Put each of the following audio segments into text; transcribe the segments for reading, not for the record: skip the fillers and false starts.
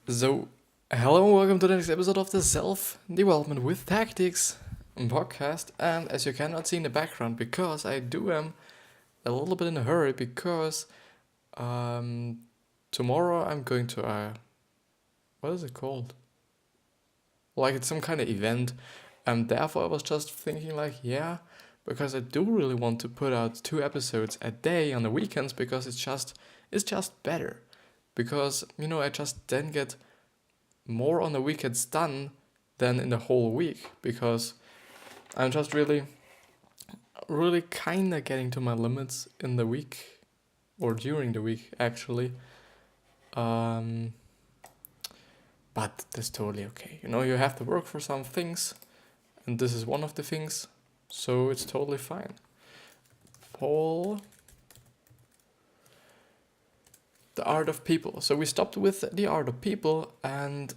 So, hello and welcome to the next episode of the Self Development with Tactics podcast. And as you cannot see in the background, because I do am a little bit in a hurry, because um, tomorrow I'm going to what is it called? Like it's some kind of event, and therefore I was just thinking like, yeah, because I do really want to put out 2 episodes a day on the weekends because it's just better, because I just then get more on the weekends done than in the whole week, because I'm just really kind of getting to my limits in the week or during the week actually. Um, but that's totally okay. You have to work for some things, and this is one of the things, so it's totally fine. Paul, the art of people. So we stopped with the art of people, and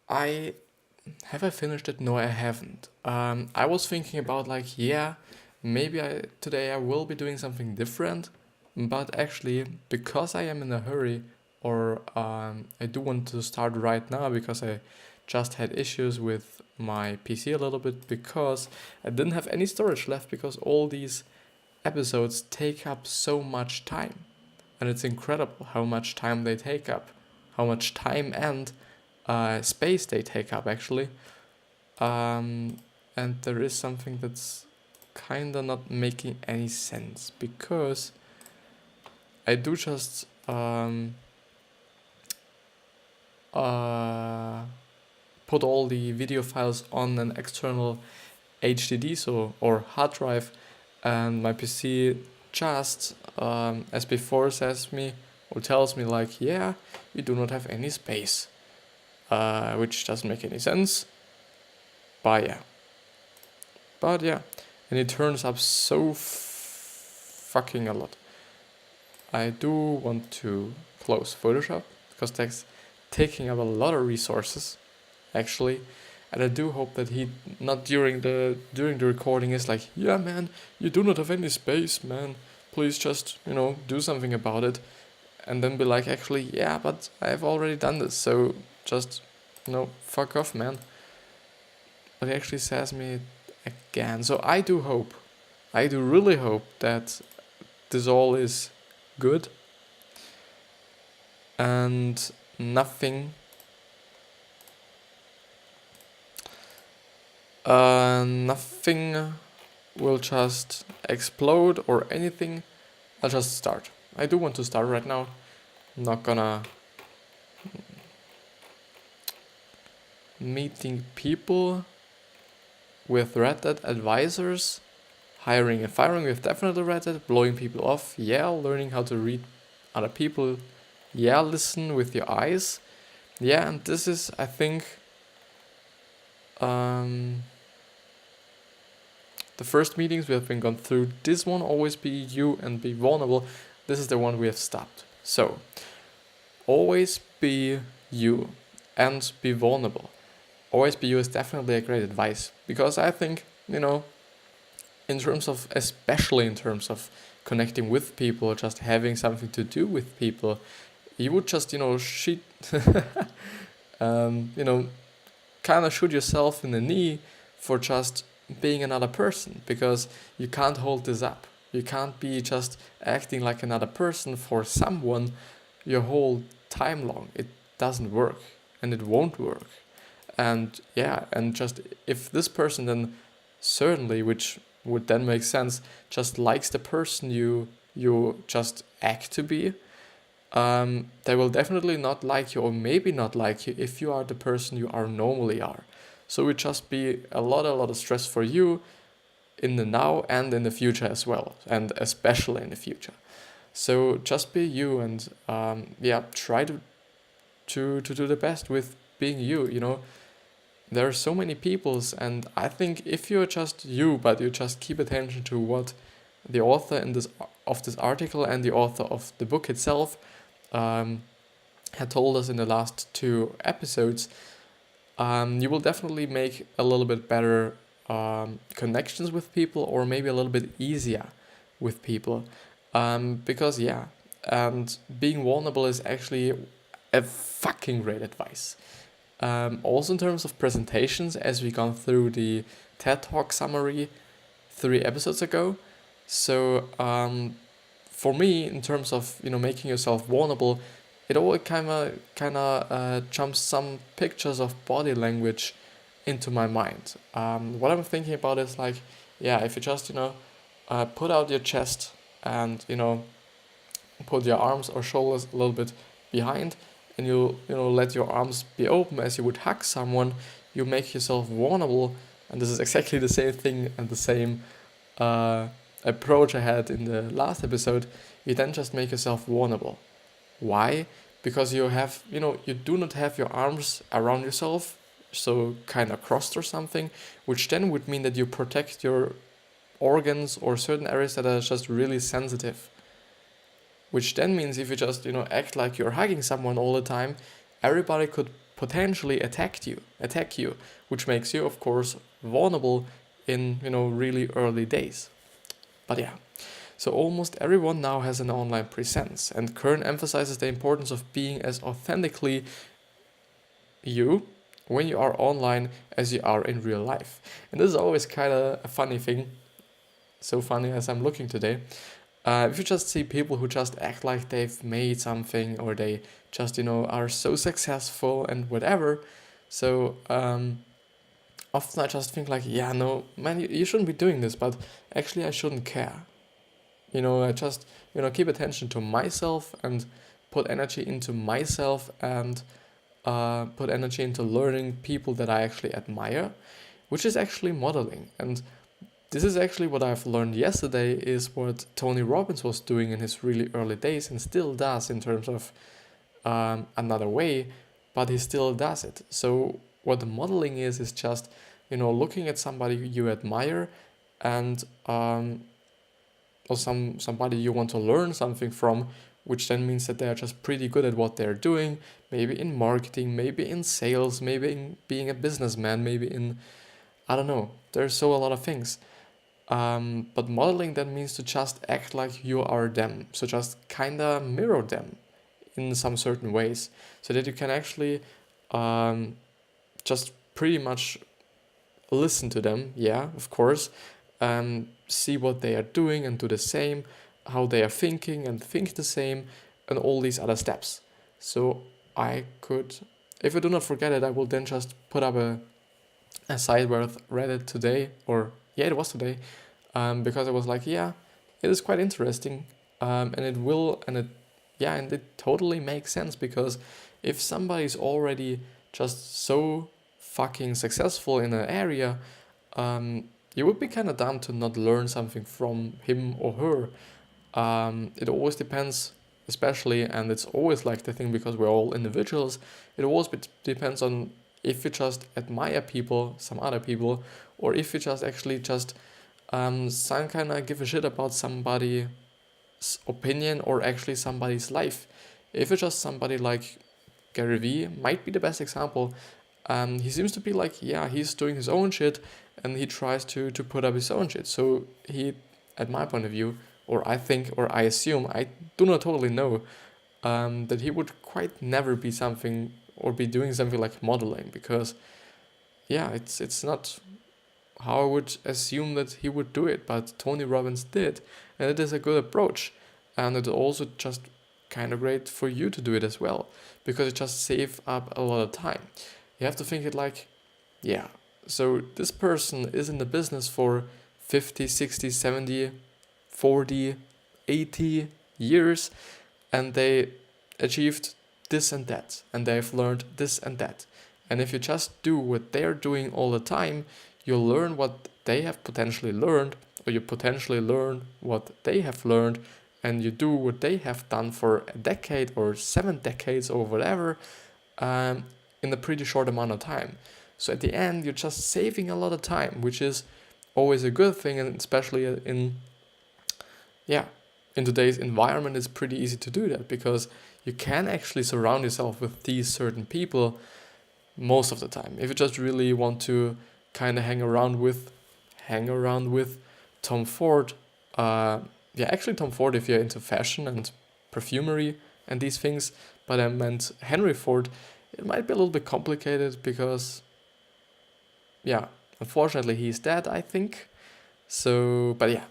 I have I finished it? No, I haven't. I was thinking about like, yeah, maybe today I will be doing something different, but actually, because I am in a hurry, or I do want to start right now because I just had issues with my PC a little bit because I didn't have any storage left because all these episodes take up so much time, and it's incredible how much time they take up, how much time and space they take up actually. Um, and there is something that's kinda not making any sense because I do just uh, put all the video files on an external HDD, or hard drive, and my PC just as before says me or tells me like, yeah, you do not have any space, which doesn't make any sense. But yeah, and it turns up so fucking a lot. I do want to close Photoshop because that's taking up a lot of resources, actually. And I do hope that he not during the recording is like, yeah, man, you do not have any space, man. Please just do something about it, and then be like, actually, yeah, but I've already done this, so just fuck off, man. But he actually says me again, so I do really hope that this all is good and nothing nothing will just explode or anything. I'll just start. I do want to start right now. I'm not gonna meeting people with Red Hat advisors, hiring and firing with definitely Red Hat, blowing people off, yeah, learning how to read other people, yeah, listen with your eyes, yeah, and this is, I think, the first meetings we have been gone through. This one, always be you and be vulnerable. This is the one we have stopped. So, always be you and be vulnerable. Always be you is definitely a great advice, because I think, especially in terms of connecting with people, just having something to do with people, you would just, shit, kind of shoot yourself in the knee for just being another person, because you can't hold this up. You can't be just acting like another person for someone your whole time long. It doesn't work, and it won't work. And yeah, and just if this person then certainly, which would then make sense, just likes the person you just act to be, they will definitely not like you, or maybe not like you, if you are the person you are normally are. So it would just be a lot of stress for you in the now and in the future as well, and especially in the future. So just be you, and try to do the best with being you. There are so many peoples, and I think if you're just you, but you just keep attention to what the author of this article and the author of the book itself had told us in the last 2 episodes, you will definitely make a little bit better connections with people, or maybe a little bit easier with people, because and being vulnerable is actually a fucking great advice. Also in terms of presentations, as we gone through the TED Talk summary 3 episodes ago. So for me, in terms of making yourself vulnerable, it all kind of jumps some pictures of body language into my mind. What I'm thinking about is like, yeah, if you just put out your chest and put your arms or shoulders a little bit behind, and you let your arms be open as you would hug someone, you make yourself vulnerable. And this is exactly the same thing and the same approach I had in the last episode. You then just make yourself vulnerable. Why? Because you do not have your arms around yourself, so kind of crossed or something, which then would mean that you protect your organs or certain areas that are just really sensitive. Which then means if you just act like you're hugging someone all the time, everybody could potentially attack you, which makes you, of course, vulnerable in really early days. But yeah, so almost everyone now has an online presence, and Kern emphasizes the importance of being as authentically you when you are online as you are in real life. And this is always kind of a funny thing, so funny as I'm looking today. If you just see people who just act like they've made something, or they just are so successful and whatever, so often I just think like, yeah, no, man, you shouldn't be doing this, but actually I shouldn't care. I just keep attention to myself and put energy into myself, and put energy into learning people that I actually admire, which is actually modeling. And this is actually what I've learned yesterday, is what Tony Robbins was doing in his really early days and still does in terms of another way, but he still does it. So what the modeling is just, looking at somebody you admire, and or somebody you want to learn something from, which then means that they're just pretty good at what they're doing, maybe in marketing, maybe in sales, maybe in being a businessman, maybe in, I don't know, there's so a lot of things. But modeling then means to just act like you are them. So just kind of mirror them in some certain ways, so that you can actually just pretty much listen to them, yeah, of course, see what they are doing and do the same, how they are thinking and think the same, and all these other steps. So I could, if I do not forget it, I will then just put up a site where I read it today, or yeah, it was today, because I was like, yeah, it is quite interesting, and it totally makes sense, because if somebody's already just so fucking successful in an area, you would be kind of dumb to not learn something from him or her. It always depends, especially, and it's always like the thing, because we're all individuals, it always depends on if you just admire people, some other people, or if you just actually just some kind of give a shit about somebody's opinion or actually somebody's life. If it's just somebody like Gary Vee, might be the best example. He seems to be like, yeah, he's doing his own shit, and he tries to put up his own shit. So he, at my point of view, or I think, or I assume, I do not totally know, that he would quite never be something or be doing something like modeling, because yeah, it's not how I would assume that he would do it, but Tony Robbins did, and it is a good approach, and it's also just kind of great for you to do it as well, because it just saves up a lot of time. You have to think it like, yeah, so this person is in the business for 50, 60, 70, 40, 80 years, and they achieved this and that, and they've learned this and that. And if you just do what they're doing all the time, you'll learn what they have potentially learned, or you potentially learn what they have learned, and you do what they have done for a decade or 7 decades or whatever, in a pretty short amount of time. So at the end, you're just saving a lot of time, which is always a good thing, and especially in today's environment, it's pretty easy to do that, because you can actually surround yourself with these certain people most of the time. If you just really want to kind of hang around with Tom Ford, actually Tom Ford if you're into fashion and perfumery and these things, but I meant Henry Ford, it might be a little bit complicated because, yeah, unfortunately he's dead, I think. So, but yeah.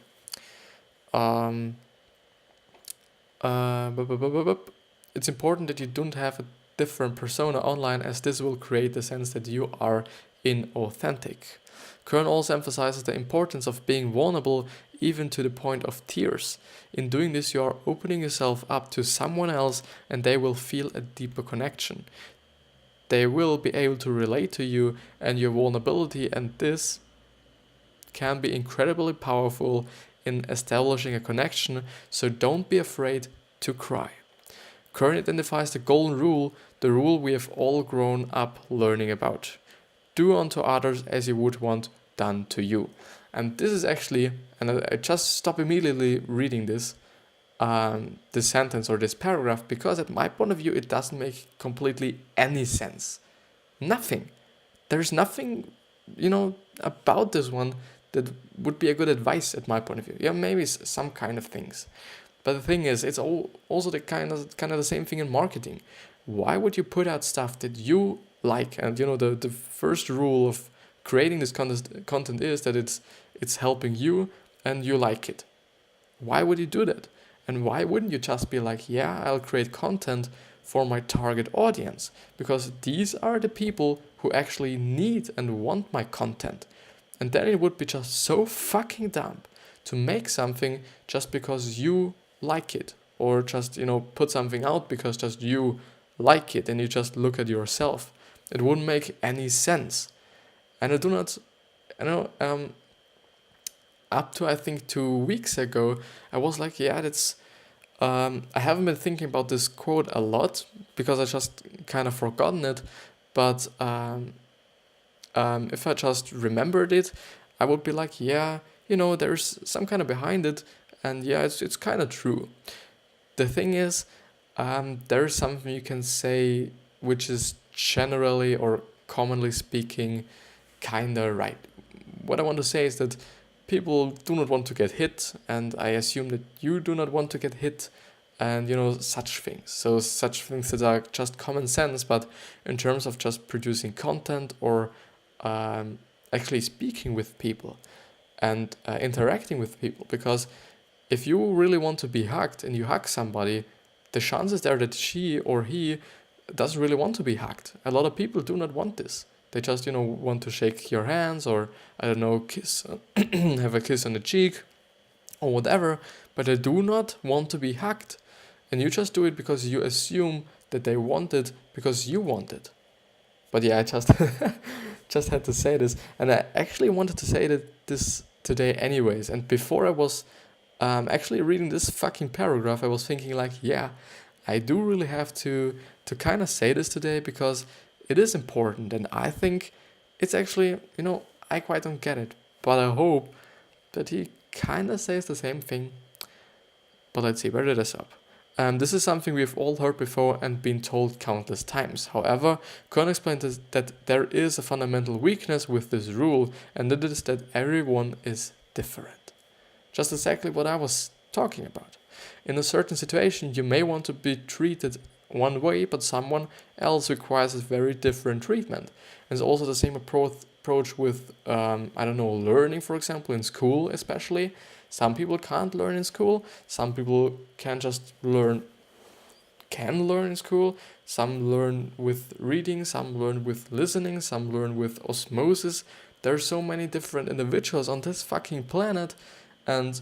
Um, it's important that you don't have a different persona online, as this will create the sense that you are inauthentic. Kern also emphasizes the importance of being vulnerable, even to the point of tears. In doing this, you are opening yourself up to someone else and they will feel a deeper connection. They will be able to relate to you and your vulnerability, and this can be incredibly powerful in establishing a connection, so don't be afraid to cry. Kern identifies the golden rule, the rule we have all grown up learning about. Do unto others as you would want done to you. And this is actually, and I just stop immediately reading this sentence or this paragraph, because at my point of view it doesn't make completely any sense. Nothing. There's nothing, about this one that would be a good advice at my point of view. Yeah, maybe some kind of things. But the thing is, it's also the kind of the same thing in marketing. Why would you put out stuff that you like? And the first rule of creating this content is that it's helping you and you like it. Why would you do that? And why wouldn't you just be like, yeah, I'll create content for my target audience, because these are the people who actually need and want my content. And then it would be just so fucking dumb to make something just because you like it, or just put something out because just you like it and you just look at yourself. It wouldn't make any sense. And up to I think 2 weeks ago, I was like, yeah, that's I haven't been thinking about this quote a lot because I just kind of forgotten it, but if I just remembered it, I would be like, yeah, there's some kind of behind it, and yeah, it's kind of true. The thing is, there's something you can say which is generally or commonly speaking kind of right. What I want to say is that people do not want to get hit, and I assume that you do not want to get hit, and such things. So such things that are just common sense, but in terms of just producing content or actually speaking with people and interacting with people, because if you really want to be hugged and you hug somebody, the chances there that she or he doesn't really want to be hugged. A lot of people do not want this. They just, want to shake your hands, or, I don't know, kiss, have a kiss on the cheek or whatever, but they do not want to be hugged. And you just do it because you assume that they want it because you want it. But yeah, I just just had to say this. And I actually wanted to say this today anyways. And before I was actually reading this fucking paragraph, I was thinking like, yeah, I do really have to kind of say this today, because it is important, and I think it's actually, I quite don't get it, but I hope that he kind of says the same thing. But let's see, where did I stop? This is something we've all heard before and been told countless times. However, Kern explained that there is a fundamental weakness with this rule, and that is that everyone is different. Just exactly what I was talking about. In a certain situation, you may want to be treated one way, but someone else requires a very different treatment. And it's also the same approach with, learning, for example, in school especially. Some people can't learn in school. Some people can learn in school. Some learn with reading, some learn with listening, some learn with osmosis. There's so many different individuals on this fucking planet, and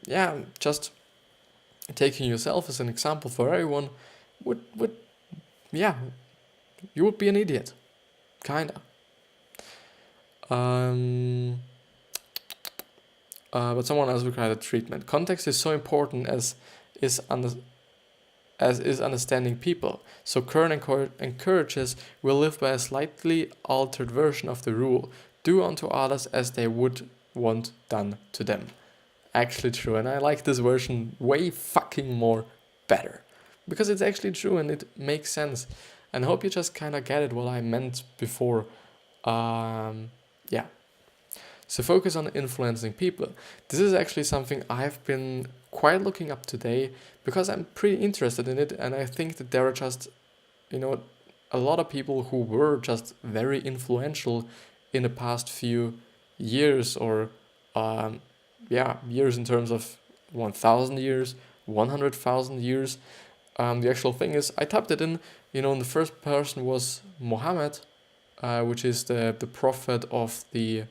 yeah, just taking yourself as an example for everyone would you would be an idiot, kinda. But someone else required treatment. Context is so important as is understanding people. So Kern encourages we'll live by a slightly altered version of the rule: do unto others as they would want done to them. Actually true, and I like this version way fucking more better, because it's actually true and it makes sense. And I hope you just kind of get it what I meant before. So focus on influencing people. This is actually something I've been quite looking up today because I'm pretty interested in it, and I think that there are just, a lot of people who were just very influential in the past few years, or years in terms of 1,000 years, 100,000 years. The actual thing is, I typed it in, and the first person was Muhammad, which is the prophet of the,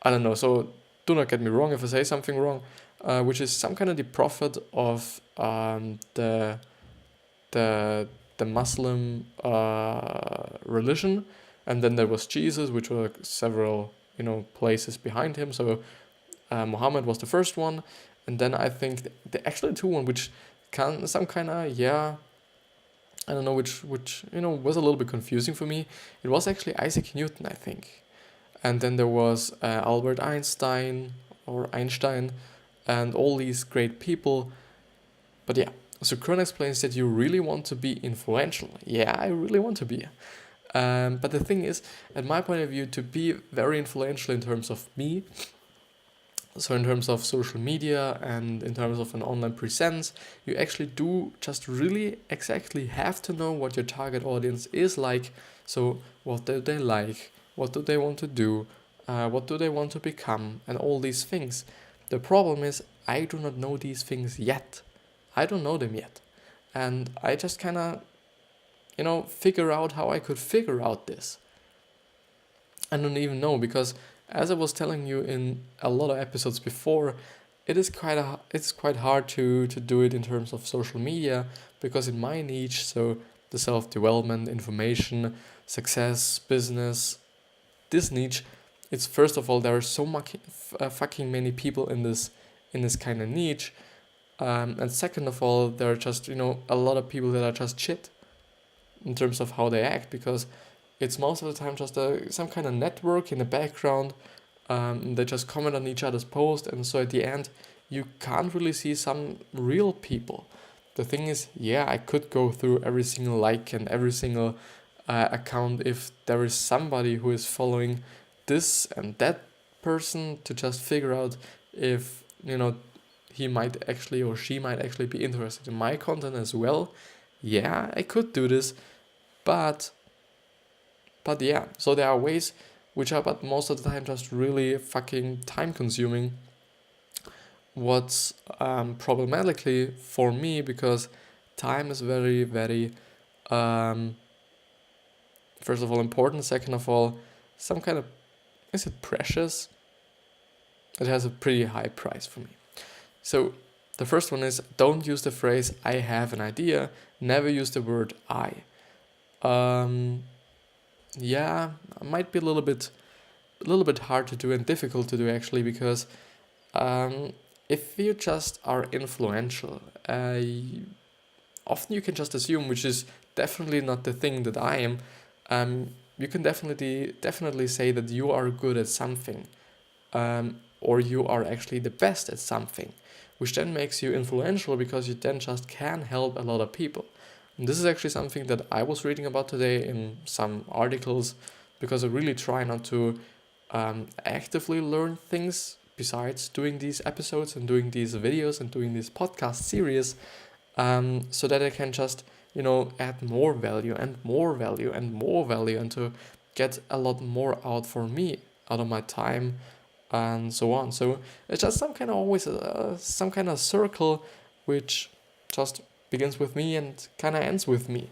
I don't know, so do not get me wrong if I say something wrong, which is some kind of the prophet of the Muslim religion. And then there was Jesus, which were several, places behind him. So Muhammad was the first one. And then I think the actually two one, which some kind of, I don't know, which was a little bit confusing for me. It was actually Isaac Newton, I think. And then there was Albert Einstein, and all these great people. But yeah, so Kern explains that you really want to be influential. Yeah, I really want to be. But the thing is, at my point of view, to be very influential in terms of me, so in terms of social media and in terms of an online presence, you actually do just really exactly have to know what your target audience is like. So what do they like? What do they want to do? What do they want to become? And all these things. The problem is I do not know these things yet. I don't know them yet. And I just kind of, figure out how I could figure out this. I don't even know, because as I was telling you in a lot of episodes before, it's quite hard to do it in terms of social media, because in my niche, so the self-development, information, success, business, this niche, it's first of all, there are so much fucking many people in this kind of niche, and second of all, there are just a lot of people that are just shit in terms of how they act, because it's most of the time just some kind of network in the background. They just comment on each other's post, and so at the end you can't really see some real people. The thing is, I could go through every single like and every single account if there is somebody who is following this and that person, to just figure out if he might actually or she might actually be interested in my content as well. Yeah, I could do this, but yeah, so there are ways which are, but most of the time, just really fucking time consuming. What's problematically for me, because time is very, very, first of all, important. Second of all, some kind of, is it precious? It has a pretty high price for me. So the first one is, don't use the phrase "I have an idea." Never use the word "I." Might be a little bit hard to do and difficult to do, actually, because if you just are influential, often you can just assume, which is definitely not the thing that I am. You can definitely say that you are good at something, or you are actually the best at something, which then makes you influential, because you then just can help a lot of people. And this is actually something that I was reading about today in some articles, because I really try not to actively learn things besides doing these episodes and doing these videos and doing this podcast series, so that I can just add more value and more value and more value, and to get a lot more out for me, out of my time, and so on. So it's just some kind of circle which just begins with me and kind of ends with me,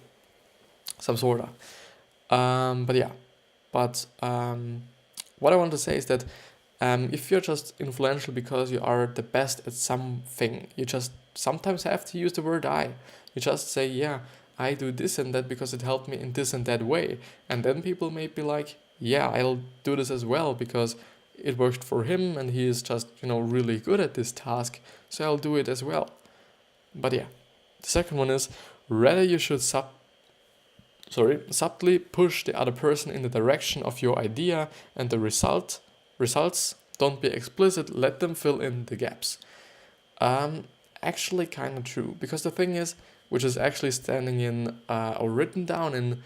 some sort of. What I want to say is that if you're just influential because you are the best at something, you just sometimes have to use the word "I." You just say, I do this and that because it helped me in this and that way. And then people may be like, I'll do this as well because it worked for him and he is just, really good at this task, so I'll do it as well. But the second one is, rather you should subtly push the other person in the direction of your idea and the results. Don't be explicit, let them fill in the gaps. Actually kind of true, because the thing is, which is actually standing in or written down in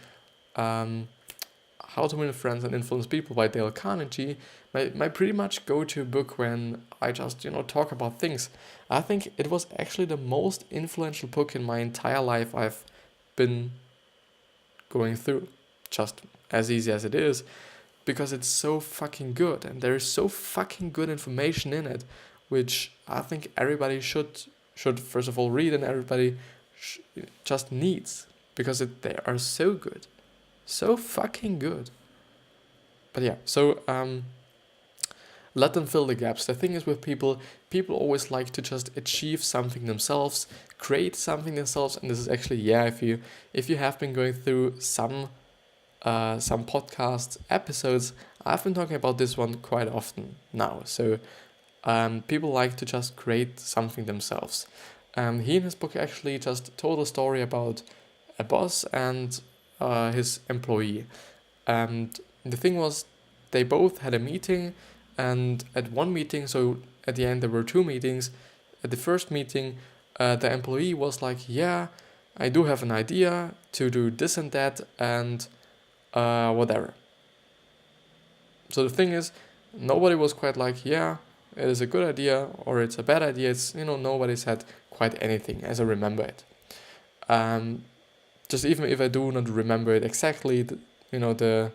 how How to Win Friends and Influence People by Dale Carnegie, my pretty much go-to book when I just, talk about things. I think it was actually the most influential book in my entire life I've been going through, just as easy as it is, because it's so fucking good and there is so fucking good information in it, which I think everybody should first of all read, and everybody just needs, because they are so good, so fucking good. But yeah, so let them fill the gaps. The thing is with people always like to just achieve something themselves, create something themselves, and this is actually, if you have been going through some podcast episodes, I've been talking about this one quite often now. So people like to just create something themselves. He in his book actually just told a story about a boss and his employee. And the thing was, they both had a meeting, and at one meeting, so at the end there were two meetings. At the first meeting, the employee was like, yeah, I do have an idea to do this and that and whatever. So the thing is, nobody was quite like, yeah, it is a good idea or it's a bad idea. It's, nobody said quite anything as I remember it. Just even if I do not remember it exactly, the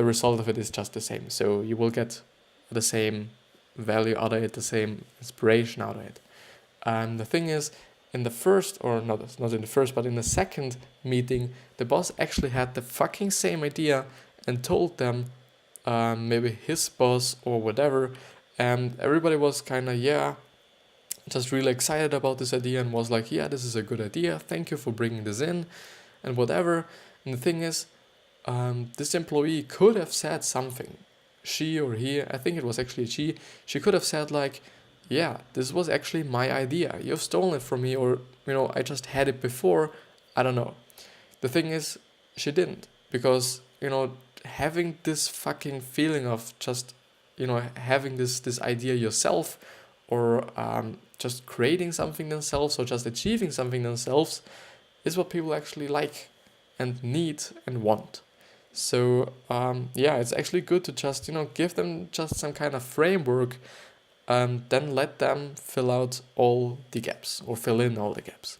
result of it is just the same. So you will get the same value out of it, the same inspiration out of it. The thing is, in the first, or not in the first, but in the second meeting, the boss actually had the fucking same idea and told them, maybe his boss or whatever, and everybody was kind of, just really excited about this idea and was like, yeah, this is a good idea, thank you for bringing this in, and whatever. And the thing is, this employee could have said something. She or he, I think it was actually she could have said like, yeah, this was actually my idea. You've stolen it from me, or, I just had it before. I don't know. The thing is, she didn't, because, having this fucking feeling of just, having this idea yourself, or just creating something themselves, or just achieving something themselves, is what people actually like and need and want. So it's actually good to just, give them just some kind of framework, then let them fill out all the gaps, or fill in all the gaps.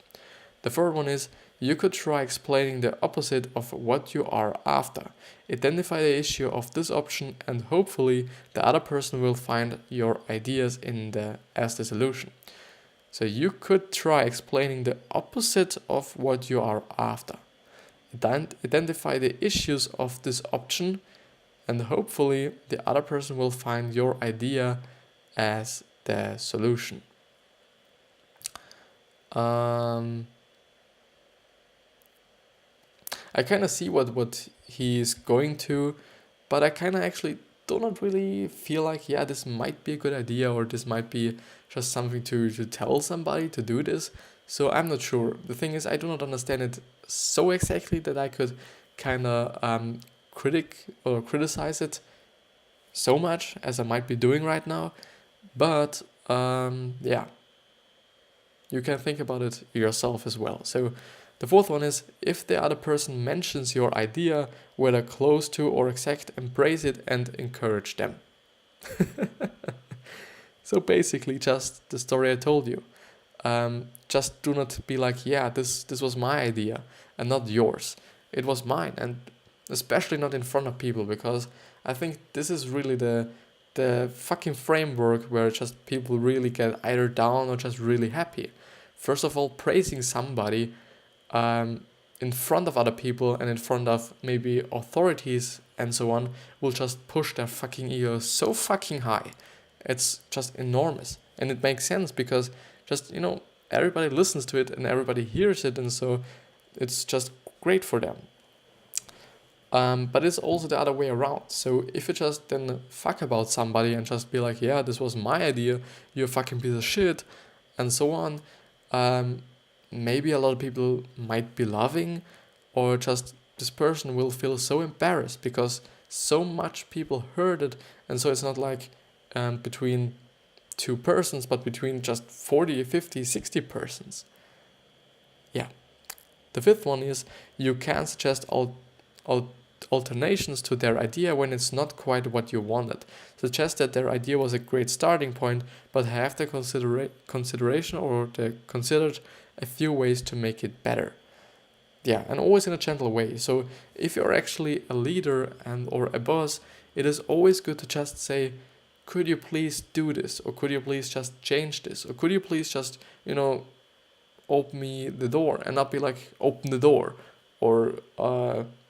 The third one is, you could try explaining the opposite of what you are after. Identify the issue of this option, and hopefully the other person will find your ideas as the solution. So you could try explaining the opposite of what you are after. Identify the issues of this option, and hopefully the other person will find your idea as the solution. I kind of see what he's going to, but I kind of actually do not really feel like, this might be a good idea, or this might be just something to tell somebody to do this. So I'm not sure. The thing is, I do not understand it so exactly that I could kind of criticize it so much as I might be doing right now. But you can think about it yourself as well. So the fourth one is, if the other person mentions your idea, whether close to or exact, embrace it and encourage them. So basically just the story I told you. Just do not be like, this was my idea and not yours. It was mine, and especially not in front of people, because I think this is really the fucking framework where just people really get either down or just really happy. First of all, praising somebody in front of other people and in front of maybe authorities and so on will just push their fucking ego so fucking high. It's just enormous. And it makes sense because just, everybody listens to it and everybody hears it, and so it's just great for them. But it's also the other way around. So if you just then fuck about somebody and just be like, this was my idea, you're a fucking piece of shit, and so on, maybe a lot of people might be laughing, or just this person will feel so embarrassed because so much people heard it, and so it's not like between two persons, but between just 40, 50, 60 persons. Yeah. The fifth one is, you can suggest alternations to their idea when it's not quite what you wanted. Suggest that their idea was a great starting point, but have the consideration or they considered a few ways to make it better. Yeah, and always in a gentle way. So if you're actually a leader and or a boss, it is always good to just say, could you please do this? Or could you please just change this? Or could you please just, open me the door, and not be like, open the door, or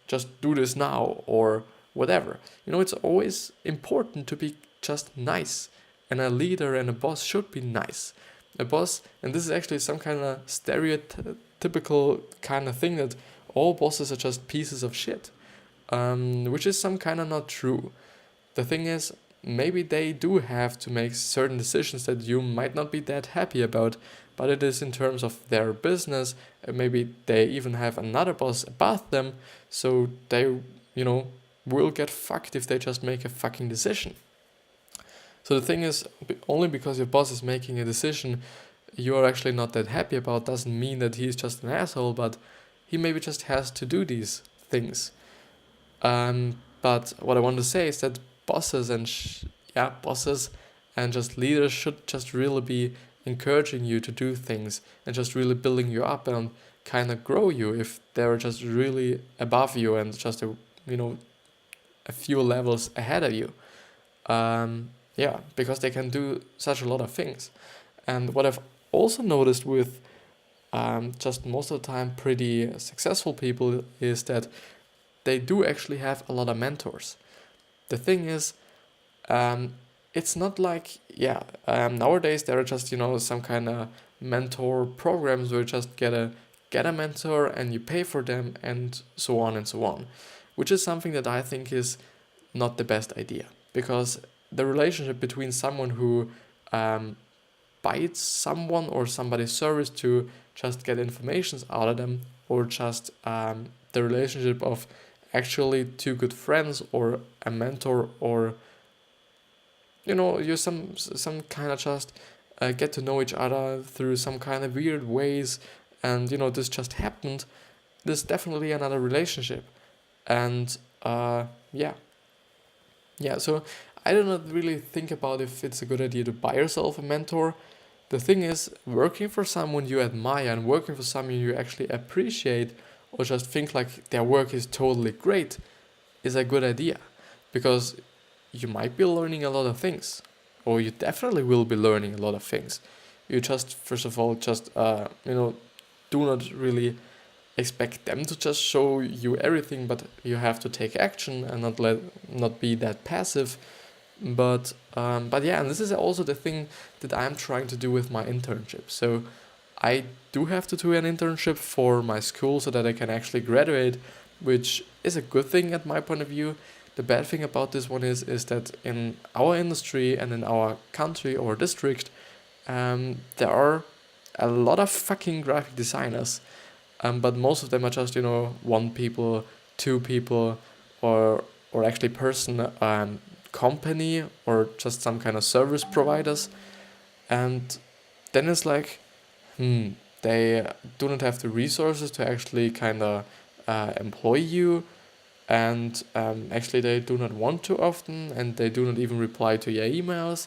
just do this now, or whatever. It's always important to be just nice. And a leader and a boss should be nice. A boss, and this is actually some kind of stereotypical kind of thing, that all bosses are just pieces of shit, which is some kind of not true. The thing is, maybe they do have to make certain decisions that you might not be that happy about, but it is in terms of their business. Maybe they even have another boss above them, so they, will get fucked if they just make a fucking decision. So the thing is, only because your boss is making a decision you are actually not that happy about doesn't mean that he's just an asshole, but he maybe just has to do these things. But what I want to say is that bosses and just leaders should just really be encouraging you to do things and just really building you up and kind of grow you if they're just really above you and just a few levels ahead of you. Because they can do such a lot of things. And what I've also noticed with just most of the time pretty successful people is that they do actually have a lot of mentors. The thing is, it's not like, nowadays there are just, some kind of mentor programs where you just get a mentor and you pay for them and so on, which is something that I think is not the best idea, because the relationship between someone who bites someone or somebody's service to just get information out of them, or just the relationship of actually two good friends or a mentor, or you some kind of just get to know each other through some kind of weird ways, and this just happened. This is definitely another relationship, and so I do not really think about if it's a good idea to buy yourself a mentor. The thing is, working for someone you admire and working for someone you actually appreciate or just think like their work is totally great is a good idea, because you might be learning a lot of things, or you definitely will be learning a lot of things. You just, first of all, just do not really expect them to just show you everything, but you have to take action and not be that passive. But and this is also the thing that I'm trying to do with my internship. So I do have to do an internship for my school so that I can actually graduate, which is a good thing at my point of view. The bad thing about this one is that in our industry and in our country or district, there are a lot of fucking graphic designers, but most of them are just 1 people, 2 people, or actually person, company, or just some kind of service providers. And then it's like, they do not have the resources to actually kind of employ you, and actually they do not want to often, and they do not even reply to your emails,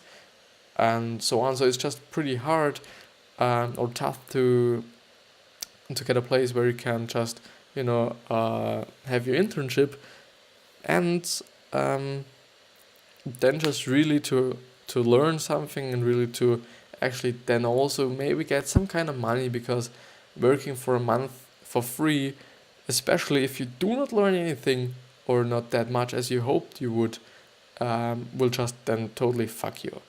and so on. So it's just pretty hard or tough to get a place where you can just have your internship, and then just really to learn something, and really to actually then also maybe get some kind of money, because working for a month for free, especially if you do not learn anything or not that much as you hoped you would, will just then totally fuck you.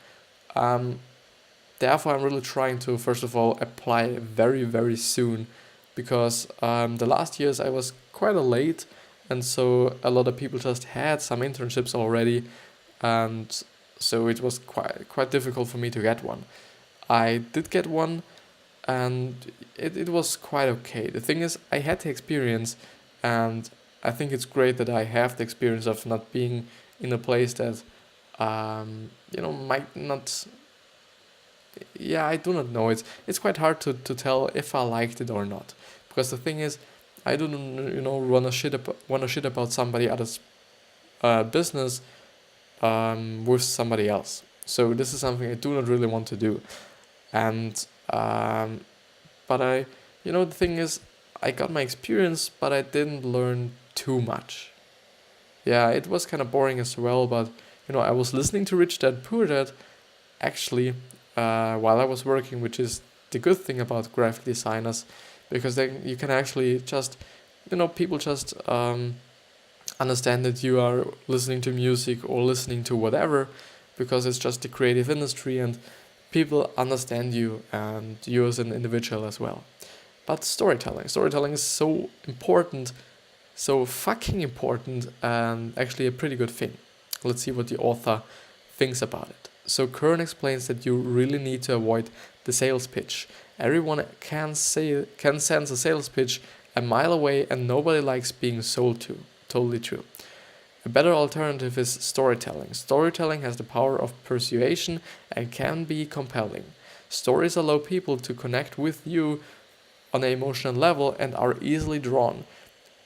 Therefore, I'm really trying to, first of all, apply very, very soon, because the last years I was quite late, and so a lot of people just had some internships already, and so it was quite difficult for me to get one. I did get one, and it was quite okay. The thing is, I had the experience, and I think it's great that I have the experience of not being in a place that, might not. Yeah, I do not know. It's quite hard to tell if I liked it or not, because the thing is, I don't, want to shit about somebody else's business with somebody else. So this is something I do not really want to do. And but the thing is, I got my experience, but I didn't learn too much. Yeah, it was kind of boring as well, but I was listening to Rich Dad Poor Dad actually while I was working, which is the good thing about graphic designers, because then you can actually just, people just understand that you are listening to music or listening to whatever, because it's just the creative industry and people understand you and you as an individual as well. But storytelling is so important, so fucking important, and actually a pretty good thing. Let's see what the author thinks about it. So Kern explains that you really need to avoid the sales pitch. Everyone can sense a sales pitch a mile away, and nobody likes being sold to. Totally true. A better alternative is storytelling. Storytelling has the power of persuasion and can be compelling. Stories allow people to connect with you on an emotional level and are easily drawn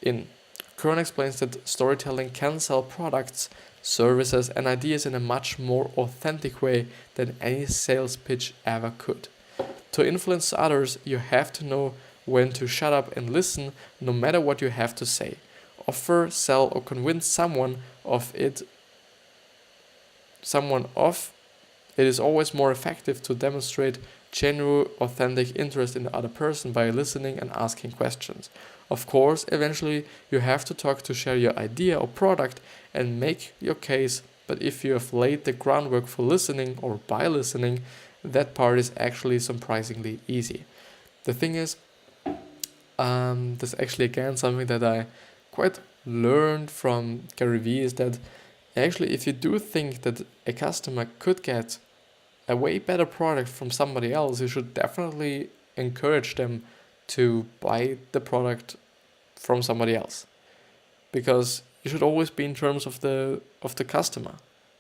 in. Kern explains that storytelling can sell products, services, and ideas in a much more authentic way than any sales pitch ever could. To influence others, you have to know when to shut up and listen, no matter what you have to say. Offer, sell, or convince someone of it. It is always more effective to demonstrate genuine, authentic interest in the other person by listening and asking questions. Of course, eventually you have to talk to share your idea or product and make your case, but if you have laid the groundwork for listening or by listening, that part is actually surprisingly easy. The thing is, that's actually again something that I quite learned from Gary Vee, is that actually if you do think that a customer could get a way better product from somebody else, you should definitely encourage them to buy the product from somebody else, because you should always be in terms of the customer.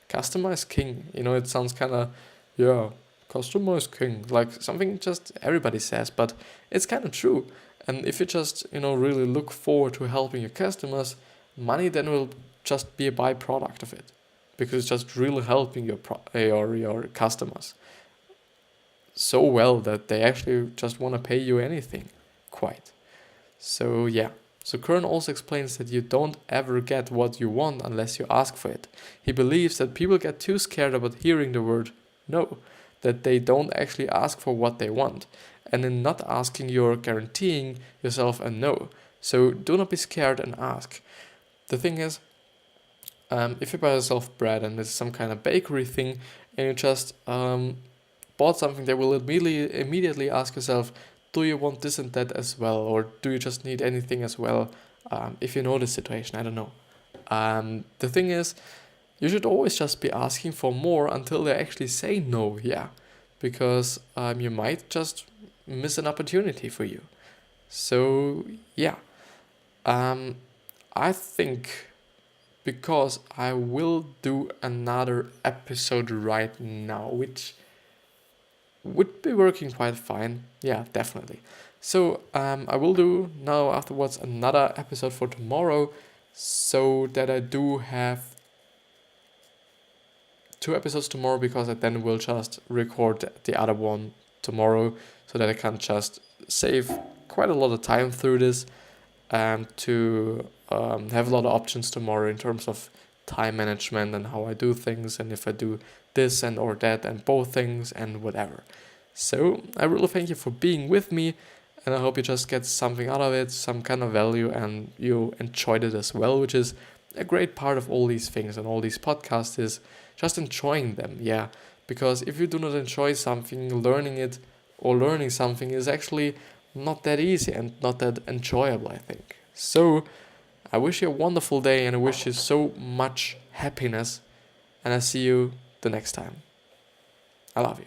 Customer is king. It sounds kind of customer is king, like something just everybody says, but it's kind of true. And if you just really look forward to helping your customers, money then will just be a byproduct of it, because it's just really helping your customers so well that they actually just want to pay you anything, quite. So yeah. So Kern also explains that you don't ever get what you want unless you ask for it. He believes that people get too scared about hearing the word no, that they don't actually ask for what they want. And in not asking, you're guaranteeing yourself a no. So do not be scared and ask. The thing is, if you buy yourself bread and it's some kind of bakery thing, and you just bought something, they will immediately ask yourself, do you want this and that as well, or do you just need anything as well? If you know the situation, I don't know. The thing is, you should always just be asking for more until they actually say no, yeah, because you might just miss an opportunity for you. So yeah, I think, because I will do another episode right now, which would be working quite fine. Yeah, definitely. So I will do now afterwards another episode for tomorrow, so that I do have 2 episodes tomorrow, because I then will just record the other one tomorrow, so that I can just save quite a lot of time through this, and to have a lot of options tomorrow in terms of time management and how I do things, and if I do this and or that and both things and whatever. So I really thank you for being with me, and I hope you just get something out of it, some kind of value, and you enjoyed it as well, which is a great part of all these things and all these podcasts, is just enjoying them. Yeah, because if you do not enjoy something, learning something is actually not that easy and not that enjoyable, I think. So I wish you a wonderful day, and I wish you so much happiness, and I see you the next time. I love you.